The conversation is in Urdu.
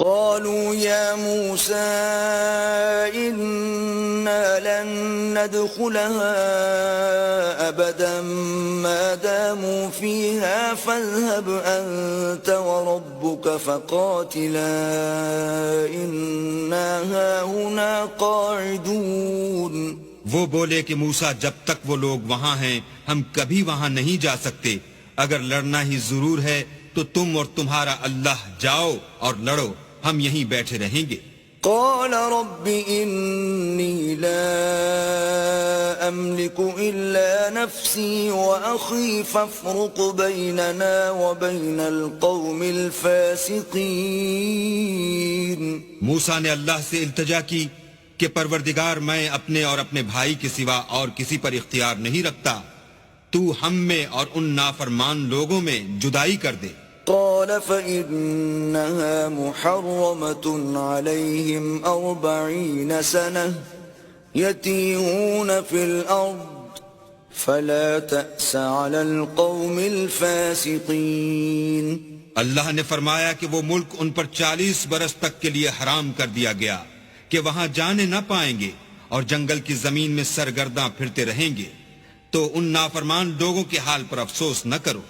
قالوا يا موسى إنا لن ندخلها أبدا ما داموا فيها فاذهب أنت وربك فقاتلا إنا هاهنا قاعدون. وہ بولے کہ موسیٰ جب تک وہ لوگ وہاں ہیں ہم کبھی وہاں نہیں جا سکتے، اگر لڑنا ہی ضرور ہے تو تم اور تمہارا اللہ جاؤ اور لڑو، ہم یہیں بیٹھے رہیں گے. قال رب إني لا أملك إلا نفسي وأخي فافرق بيننا وبين القوم الفاسقين. موسیٰ نے اللہ سے التجا کی کہ پروردگار میں اپنے اور اپنے بھائی کے سوا اور کسی پر اختیار نہیں رکھتا، تو ہم میں اور ان نافرمان لوگوں میں جدائی کر دے. قال فإنها محرمة عليهم 40 سنة يتيهون في الأرض فلا تأس على القوم الفاسقين. اللہ نے فرمایا کہ وہ ملک ان پر 40 برس تک کے لیے حرام کر دیا گیا کہ وہاں جانے نہ پائیں گے اور جنگل کی زمین میں سرگرداں پھرتے رہیں گے، تو ان نافرمان لوگوں کے حال پر افسوس نہ کرو.